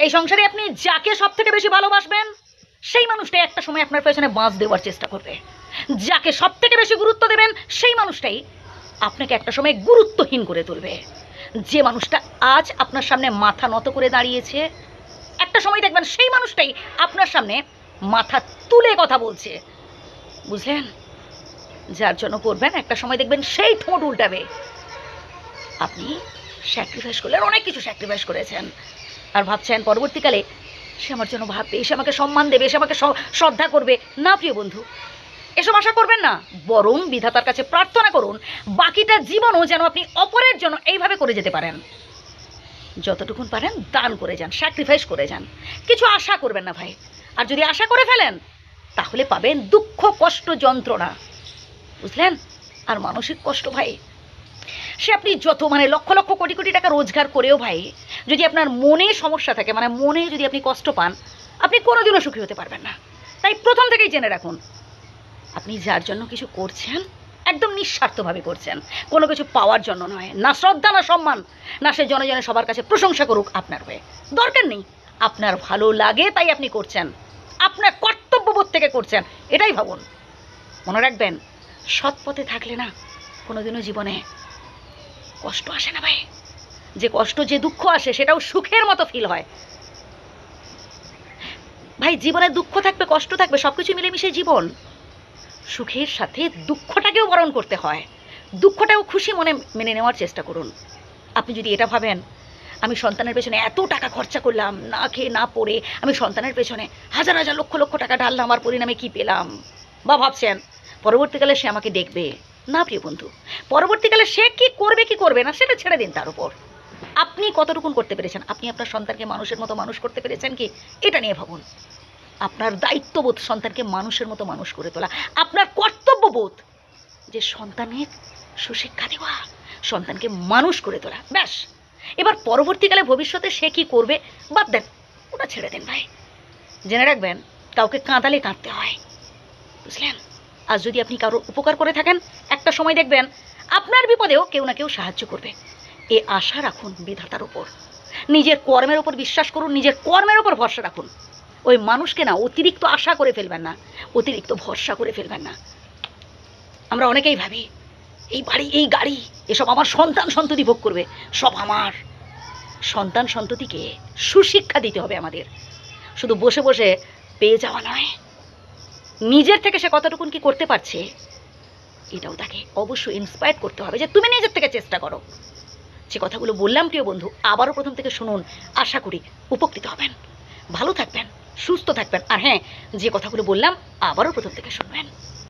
এই সংসারে আপনি যাকে সব থেকে বেশি ভালোবাসবেন সেই মানুষটাই একটা সময় আপনার পেছনে বাঁশ দেওয়ার চেষ্টা করবে। যাকে সব থেকে বেশি গুরুত্ব দেবেন সেই মানুষটাই আপনাকে একটা সময় গুরুত্বহীন করে তুলবে। যে মানুষটা আজ আপনার সামনে মাথা নত করে দাঁড়িয়েছে, একটা সময় দেখবেন সেই মানুষটাই আপনার সামনে মাথা তুলে কথা বলছে। বুঝলেন? যার জন্য করবেন একটা সময় দেখবেন সেই ঠোঁট উল্টাবে। আপনি স্যাক্রিফাইস করলেন, অনেক কিছু স্যাক্রিফাইস করেছেন, আর ভাবছেন পরবর্তীকালে সে আমার জন্য ভাববে, সে আমাকে সম্মান দেবে, সে আমাকে শ্রদ্ধা করবে। না প্রিয় বন্ধু, এসব আশা করবেন না। বরং বিধাতার কাছে প্রার্থনা করুন বাকিটা জীবনও যেন আপনি অপরের জন্য এইভাবে করে যেতে পারেন। যতটুকুন পারেন দান করে যান, স্যাক্রিফাইস করে যান, কিছু আশা করবেন না ভাই। আর যদি আশা করে ফেলেন তাহলে পাবেন দুঃখ, কষ্ট, যন্ত্রণা। বুঝলেন? আর মানসিক কষ্ট ভাই, সে আপনি যত লক্ষ লক্ষ কোটি কোটি টাকা রোজগার করেও ভাই, যদি আপনার মনে সমস্যা থাকে, মনে যদি আপনি কষ্ট পান, আপনি কোনোদিনও সুখী হতে পারবেন না। তাই প্রথম থেকেই জেনে রাখুন, আপনি যার জন্য কিছু করছেন একদম নিঃস্বার্থভাবে করছেন, কোনো কিছু পাওয়ার জন্য নয়। না শ্রদ্ধা, না সম্মান, না সে জনে জনে সবার কাছে প্রশংসা করুক আপনার হয়ে, দরকার নেই। আপনার ভালো লাগে তাই আপনি করছেন, আপনার কর্তব্যবোধ থেকে করছেন, এটাই ভাবুন। মনে রাখবেন, সৎ পথে থাকলে না কোনোদিনও জীবনে কষ্ট আসে না ভাই। যে কষ্ট, যে দুঃখ আসে সেটাও সুখের মতো ফিল হয় ভাই। জীবনে দুঃখ থাকবে, কষ্ট থাকবে, সব কিছু মিলেমিশে জীবন। সুখের সাথে দুঃখটাকেও বরণ করতে হয়, দুঃখটাও খুশি মনে মেনে নেওয়ার চেষ্টা করুন। আপনি যদি এটা ভাবেন আমি সন্তানের পেছনে এত টাকা খরচা করলাম, না খেয়ে না পড়ে আমি সন্তানের পেছনে হাজার হাজার লক্ষ লক্ষ টাকা ঢাললাম, আর পরিণামে কি পেলাম, বা ভাবছেন পরবর্তীকালে সে আমাকে দেখবে, না প্রিয় বন্ধু। পরবর্তীকালে সে কি করবে কি করবে না সেটা ছেড়ে দিন তার উপর। আপনি কতটুকুন করতে পেরেছেন, আপনি আপনার সন্তানকে মানুষের মতো মানুষ করতে পেরেছেন কি, এটা নিয়ে ভাবুন। আপনার দায়িত্ববোধ সন্তানকে মানুষের মতো মানুষ করে তোলা, আপনার কর্তব্যবোধ যে সন্তানের সুশিক্ষা দেওয়া, সন্তানকে মানুষ করে তোলা। ব্যাস, এবার পরবর্তীকালে ভবিষ্যতে সে কি করবে বাদ দেন, ওটা ছেড়ে দেন ভাই। জেনে রাখবেন, কাউকে কাঁদালে কাঁদতে হয়, বুঝলেন? আজ যদি আপনি কারোর উপকার করে থাকেন, একটা সময় দেখবেন আপনার বিপদেও কেউ না কেউ সাহায্য করবে। এ আশা রাখুন বিধাতার উপর, নিজের কর্মের উপর বিশ্বাস করুন, নিজের কর্মের উপর ভরসা রাখুন। ওই মানুষকে না অতিরিক্ত আশা করে ফেলবেন না, অতিরিক্ত ভরসা করে ফেলবেন না। আমরা অনেকেই ভাবি এই বাড়ি, এই গাড়ি, এসব আমার সন্তান সন্ততি ভোগ করবে, সব আমার। সন্তান সন্ততিকে সুশিক্ষা দিতে হবে আমাদের, শুধু বসে বসে পেয়ে যাওয়া নয়। নিজের থেকে সে কতটুকুন কি করতে পারছে এটাও তাকে অবশ্যই ইন্সপায়ার করতে হবে, যে তুমি নিজের থেকে চেষ্টা করো। যে কথাগুলো বললাম প্রিয় বন্ধু, আবারও প্রথম থেকে শুনুন, আশা করি উপকৃত হবেন, ভালো থাকবেন, সুস্থ থাকবেন। আর হ্যাঁ, যে কথাগুলো বললাম আবারও প্রথম থেকে শুনবেন।